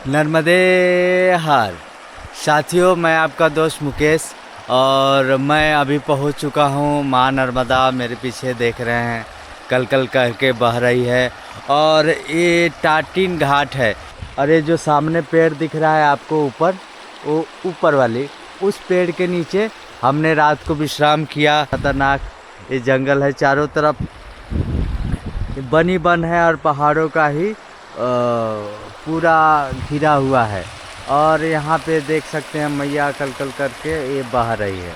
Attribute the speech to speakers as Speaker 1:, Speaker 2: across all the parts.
Speaker 1: नर्मदे हर। साथियों, मैं आपका दोस्त मुकेश और मैं अभी पहुंच चुका हूं माँ नर्मदा। मेरे पीछे देख रहे हैं कल कल करके बह रही है और ये टाटिन घाट है। और ये जो सामने पेड़ दिख रहा है आपको ऊपर, वो ऊपर वाली उस पेड़ के नीचे हमने रात को विश्राम किया। खतरनाक ये जंगल है, चारों तरफ बनी बन है और पहाड़ों का ही पूरा घिरा हुआ है। और यहाँ पे देख सकते हैं मैया कल कल करके ये बह रही है।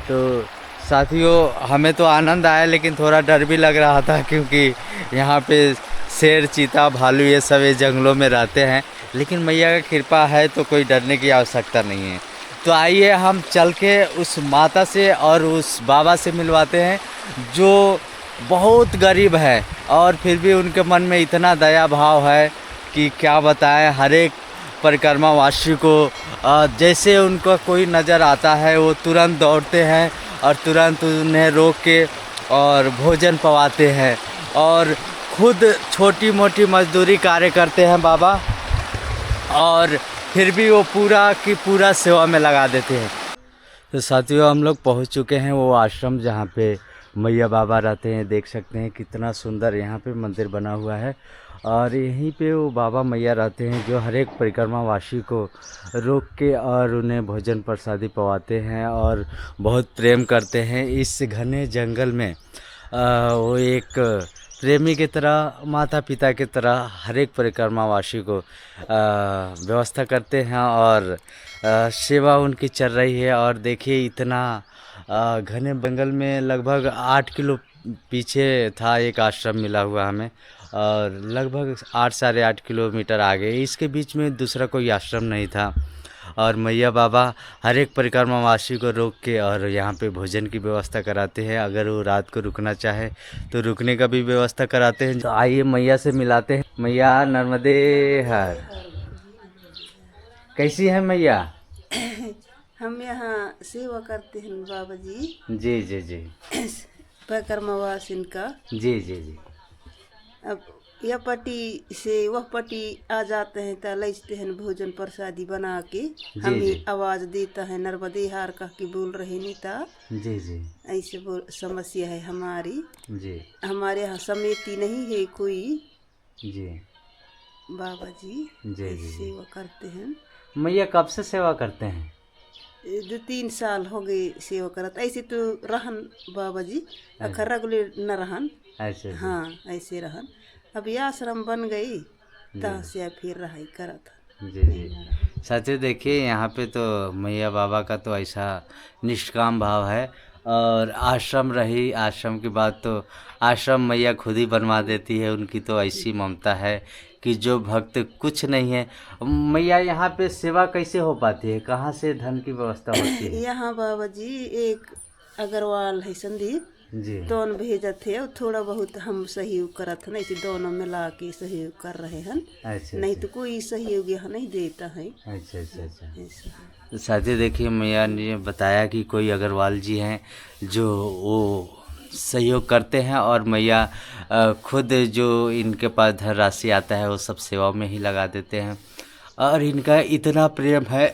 Speaker 1: तो साथियों, हमें तो आनंद आया लेकिन थोड़ा डर भी लग रहा था, क्योंकि यहाँ पे शेर, चीता, भालू ये सब ये जंगलों में रहते हैं। लेकिन मैया का कृपा है तो कोई डरने की आवश्यकता नहीं है। तो आइए हम चल के उस माता से और उस बाबा से मिलवाते हैं, जो बहुत गरीब है और फिर भी उनके मन में इतना दया भाव है कि क्या बताएं। हर एक परिक्रमा वासी को जैसे उनको कोई नज़र आता है वो तुरंत दौड़ते हैं और तुरंत उन्हें रोक के और भोजन पवाते हैं और खुद छोटी मोटी मजदूरी कार्य करते हैं बाबा, और फिर भी वो पूरा की पूरा सेवा में लगा देते हैं। तो साथियों, हम लोग पहुंच चुके हैं वो आश्रम जहाँ पे मैया बाबा रहते हैं। देख सकते हैं कितना सुंदर यहाँ पे मंदिर बना हुआ है और यहीं पे वो बाबा मैया रहते हैं, जो हर एक परिक्रमा वासी को रोक के और उन्हें भोजन प्रसादी पवाते हैं और बहुत प्रेम करते हैं। इस घने जंगल में वो एक प्रेमी की तरह, माता पिता की तरह हर एक परिक्रमा वासी को व्यवस्था करते हैं और सेवा उनकी चल रही है। और देखिए इतना घने जंगल में लगभग 8 किलो पीछे था एक आश्रम मिला हुआ हमें, और लगभग 8 साढ़े 8 किलोमीटर आगे इसके बीच में दूसरा कोई आश्रम नहीं था। और मैया बाबा हर एक परिक्रमावासी को रोक के और यहाँ पे भोजन की व्यवस्था कराते हैं। अगर वो रात को रुकना चाहे तो रुकने का भी व्यवस्था कराते हैं। तो आइए मैया से मिलाते हैं। मैया नर्मदे हर। कैसी है मैया?
Speaker 2: हम यहाँ सेवा करते हैं बाबा जी।
Speaker 1: जी जी जी
Speaker 2: परिक्रमावासिन का।
Speaker 1: जी जी जी
Speaker 2: अब यह पट्टी से वह पट्टी आ जाते हैं तो लेते हैं भोजन प्रसादी बना के। हम
Speaker 1: जी
Speaker 2: ही
Speaker 1: जी
Speaker 2: आवाज देता है नर्मदे हार कह के बोल रहे नहीं था।
Speaker 1: जी जी
Speaker 2: ऐसे बोल समस्या है हमारी।
Speaker 1: जी
Speaker 2: हमारे यहाँ समिति नहीं है कोई।
Speaker 1: जी
Speaker 2: बाबा जी
Speaker 1: जी जी
Speaker 2: ऐसे
Speaker 1: जी।
Speaker 2: सेवा करते हैं।
Speaker 1: मैया कब से सेवा करते हैं?
Speaker 2: 2-3 साल हो गए सेवा करत। ऐसे तो रहन बाबा जी
Speaker 1: अच्छा
Speaker 2: अखर रगुले न रहन।
Speaker 1: अच्छा जी
Speaker 2: हाँ ऐसे रहन। अब यह आश्रम बन गई
Speaker 1: जी
Speaker 2: तहाँ से फिर रहाई करत
Speaker 1: जी
Speaker 2: नहीं
Speaker 1: जी।
Speaker 2: न रहन।
Speaker 1: साथियों देखिए, यहाँ पे तो मैया बाबा का तो ऐसा निष्काम भाव है। और आश्रम रही, आश्रम की बात तो आश्रम मैया खुद ही बनवा देती है। उनकी तो ऐसी ममता है कि जो भक्त कुछ नहीं है। मैया यहाँ पे सेवा कैसे हो पाती है? कहाँ से धन की व्यवस्था होती है?
Speaker 2: यहाँ बाबा जी एक अग्रवाल है संदीप
Speaker 1: जी
Speaker 2: दोनों भेजत है और थोड़ा बहुत हम सहयोग करत है। ऐसे दोनों मिला के सहयोग कर रहे हैं।
Speaker 1: अच्छा
Speaker 2: नहीं
Speaker 1: अच्छा
Speaker 2: तो कोई सहयोग यहाँ नहीं देता है।
Speaker 1: अच्छा अच्छा अच्छा।
Speaker 2: ऐसा है।
Speaker 1: तो साथियों देखिए, मैया ने बताया कि कोई अग्रवाल जी हैं जो वो सहयोग करते हैं और मैया खुद जो इनके पास धनराशि आता है वो सब सेवा में ही लगा देते हैं। और इनका इतना प्रेम है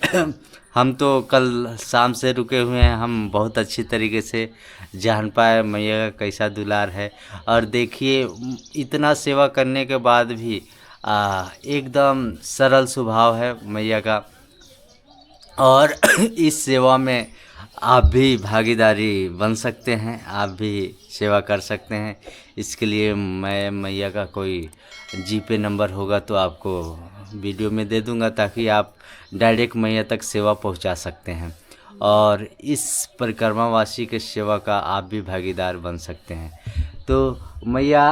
Speaker 1: हम तो कल शाम से रुके हुए हैं, हम बहुत अच्छी तरीके से जान पाए मैया का कैसा दुलार है। और देखिए इतना सेवा करने के बाद भी एकदम सरल स्वभाव है मैया का। और इस सेवा में आप भी भागीदारी बन सकते हैं, आप भी सेवा कर सकते हैं। इसके लिए मैं मैया का कोई जीपे नंबर होगा तो आपको वीडियो में दे दूंगा, ताकि आप डायरेक्ट मैया तक सेवा पहुंचा सकते हैं और इस परिक्रमावासी के सेवा का आप भी भागीदार बन सकते हैं। तो मैया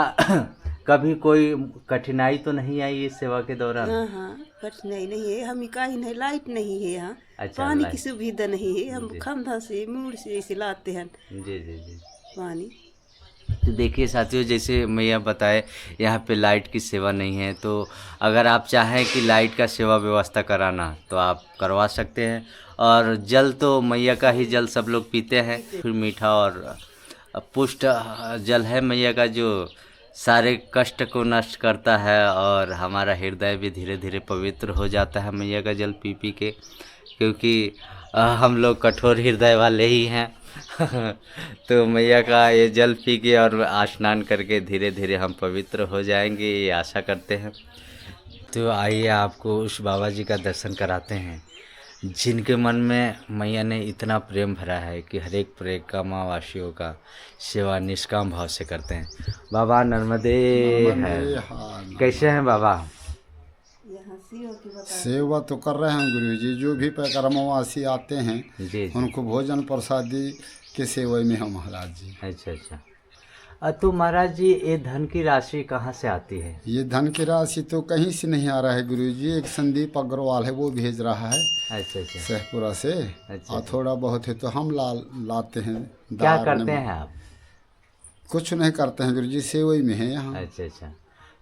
Speaker 1: कभी कोई कठिनाई तो नहीं आई इस सेवा के दौरान?
Speaker 2: हाँ हाँ कठिनाई नहीं है। हम का ही नहीं, लाइट नहीं है यहाँ।
Speaker 1: अच्छा
Speaker 2: पानी की
Speaker 1: लाइट।
Speaker 2: सुविधा नहीं है। हम
Speaker 1: जी
Speaker 2: खंधा से मूड से ऐसे लाते हैं
Speaker 1: जी जी जी।
Speaker 2: पानी।
Speaker 1: तो देखिए साथियों, जैसे मैया बताए यहाँ पे लाइट की सेवा नहीं है, तो अगर आप चाहें कि लाइट का सेवा व्यवस्था कराना तो आप करवा सकते हैं। और जल तो मैया का ही जल सब लोग पीते हैं, फिर मीठा और पुष्ट जल है मैया का, जो सारे कष्ट को नष्ट करता है और हमारा हृदय भी धीरे धीरे पवित्र हो जाता है मैया का जल पी पी के, क्योंकि हम लोग कठोर हृदय वाले ही हैं। तो मैया का ये जल पी के और स्नान करके धीरे धीरे हम पवित्र हो जाएंगे, ये आशा करते हैं। तो आइए आपको उस बाबा जी का दर्शन कराते हैं जिनके मन में मैया ने इतना प्रेम भरा है कि हर एक परिक्रमा वासियों का सेवा निष्काम भाव से करते हैं। बाबा नर्मदे है। कैसे हैं बाबा?
Speaker 2: यहाँ सेवा की बता
Speaker 3: सेवा तो कर रहे हैं गुरु जी। जो भी परिक्रमावासी आते हैं
Speaker 1: जी।
Speaker 3: उनको भोजन प्रसादी के सेवा में हम महाराज जी।
Speaker 1: अच्छा अच्छा। तो महाराज जी ये धन की राशि कहाँ से आती है?
Speaker 3: ये धन की राशि तो कहीं से नहीं आ रहा है गुरु जी। एक संदीप अग्रवाल है, वो भेज रहा है
Speaker 1: अच्छा अच्छा।
Speaker 3: सहपुरा से।
Speaker 1: अच्छा।
Speaker 3: और थोड़ा बहुत है तो हम लाते हैं।
Speaker 1: क्या
Speaker 3: दार
Speaker 1: करते
Speaker 3: में-
Speaker 1: हैं आप?
Speaker 3: कुछ नहीं करते हैं गुरु जी, सेवा में है यहाँ।
Speaker 1: अच्छा अच्छा।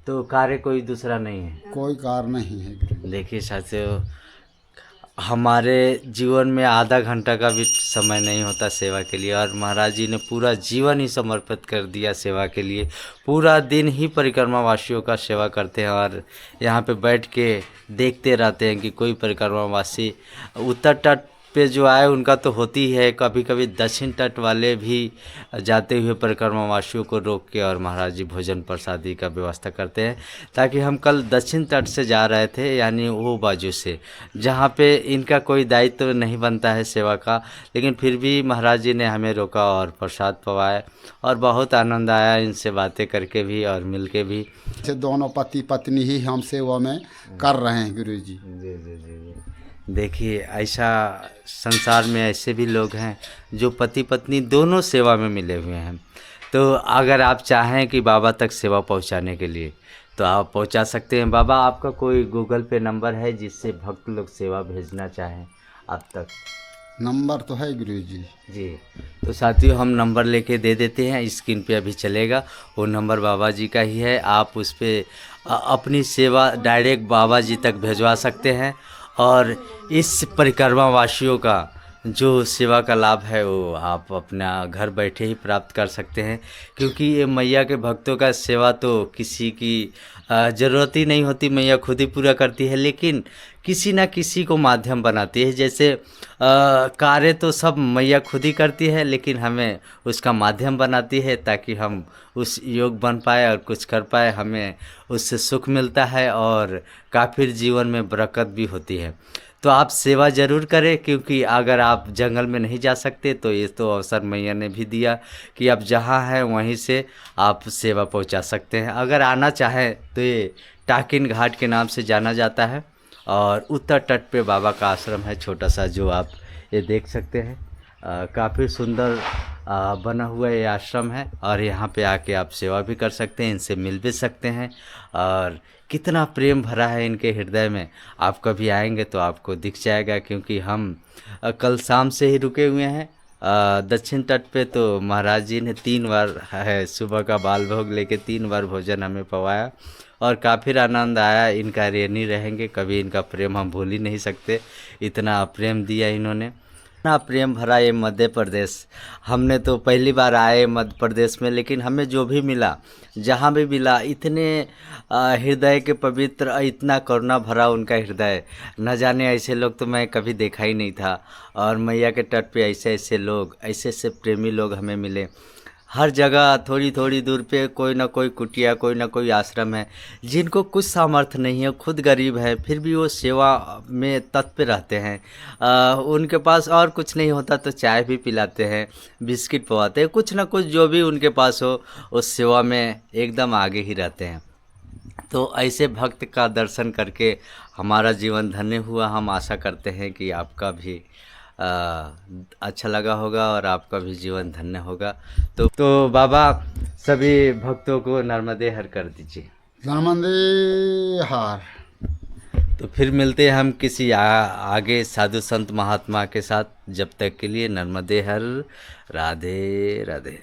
Speaker 1: तो कार्य कोई दूसरा नहीं है?
Speaker 3: कोई कार नहीं है गुरु जी।
Speaker 1: देखिए साथियों, हमारे जीवन में आधा घंटा का भी समय नहीं होता सेवा के लिए, और महाराज जी ने पूरा जीवन ही समर्पित कर दिया सेवा के लिए। पूरा दिन ही परिक्रमा वासियों का सेवा करते हैं और यहाँ पे बैठ के देखते रहते हैं कि कोई परिक्रमा वासी उत्तर तट पे जो आए उनका तो होती है, कभी कभी दक्षिण तट वाले भी जाते हुए परिक्रमा वासियों को रोक के और महाराज जी भोजन प्रसादी का व्यवस्था करते हैं। ताकि हम कल दक्षिण तट से जा रहे थे, यानी वो बाजू से, जहाँ पे इनका कोई दायित्व तो नहीं बनता है सेवा का, लेकिन फिर भी महाराज जी ने हमें रोका और प्रसाद पवाया और बहुत आनंद आया इनसे बातें करके भी और मिल के भी।
Speaker 3: से दोनों पति पत्नी ही हम सेवा में कर रहे हैं गुरु जी।
Speaker 1: जी जी जी। देखिए ऐसा संसार में ऐसे भी लोग हैं जो पति पत्नी दोनों सेवा में मिले हुए हैं। तो अगर आप चाहें कि बाबा तक सेवा पहुंचाने के लिए तो आप पहुंचा सकते हैं। बाबा आपका कोई गूगल पे नंबर है जिससे भक्त लोग सेवा भेजना चाहें आप तक?
Speaker 3: नंबर तो है गुरु जी।
Speaker 1: जी, तो साथियों हम नंबर लेके दे देते हैं, स्क्रीन पे अभी चलेगा, वो नंबर बाबा जी का ही है। आप उस पर अपनी सेवा डायरेक्ट बाबा जी तक भिजवा सकते हैं और इस परिक्रमा वासियों का जो सेवा का लाभ है वो आप अपना घर बैठे ही प्राप्त कर सकते हैं। क्योंकि ये मैया के भक्तों का सेवा तो किसी की ज़रूरत ही नहीं होती, मैया खुद ही पूरा करती है, लेकिन किसी ना किसी को माध्यम बनाती है। जैसे कार्य तो सब मैया खुद ही करती है, लेकिन हमें उसका माध्यम बनाती है ताकि हम उस योग बन पाए और कुछ कर पाए। हमें उससे सुख मिलता है और काफ़ी जीवन में बरकत भी होती है। तो आप सेवा ज़रूर करें, क्योंकि अगर आप जंगल में नहीं जा सकते तो ये तो अवसर मैया ने भी दिया कि आप जहाँ हैं वहीं से आप सेवा पहुंचा सकते हैं। अगर आना चाहें तो ये टाकिन घाट के नाम से जाना जाता है और उत्तर तट पे बाबा का आश्रम है छोटा सा, जो आप ये देख सकते हैं। काफ़ी सुंदर बना हुआ ये आश्रम है और यहाँ पे आके आप सेवा भी कर सकते हैं, इनसे मिल भी सकते हैं और कितना प्रेम भरा है इनके हृदय में। आप कभी आएंगे तो आपको दिख जाएगा, क्योंकि हम कल शाम से ही रुके हुए हैं दक्षिण तट पे। तो महाराज जी ने 3 बार है सुबह का बाल भोग लेके 3 बार भोजन हमें पवाया और काफ़ी आनंद आया। इनका ऋणी रहेंगे, कभी इनका प्रेम हम भूल ही नहीं सकते। इतना प्रेम दिया इन्होंने, इतना प्रेम भरा ये मध्य प्रदेश। हमने तो पहली बार आए मध्य प्रदेश में, लेकिन हमें जो भी मिला, जहाँ भी मिला, इतने हृदय के पवित्र, इतना करुणा भरा उनका हृदय, न जाने ऐसे लोग तो मैं कभी देखा ही नहीं था। और मैया के तट पे ऐसे ऐसे लोग, ऐसे ऐसे प्रेमी लोग हमें मिले। हर जगह थोड़ी थोड़ी दूर पे कोई ना कोई कुटिया, कोई ना कोई आश्रम है जिनको कुछ सामर्थ्य नहीं है, खुद गरीब है, फिर भी वो सेवा में तत्पर रहते हैं। उनके पास और कुछ नहीं होता तो चाय भी पिलाते हैं, बिस्किट पवाते हैं, कुछ ना कुछ जो भी उनके पास हो उस सेवा में एकदम आगे ही रहते हैं। तो ऐसे भक्त का दर्शन करके हमारा जीवन धन्य हुआ। हम आशा करते हैं कि आपका भी अच्छा लगा होगा और आपका भी जीवन धन्य होगा। तो बाबा सभी भक्तों को नर्मदे हर कर दीजिए।
Speaker 3: नर्मदे हार।
Speaker 1: तो फिर मिलते हैं हम किसी आगे साधु संत महात्मा के साथ। जब तक के लिए नर्मदे हर। राधे राधे।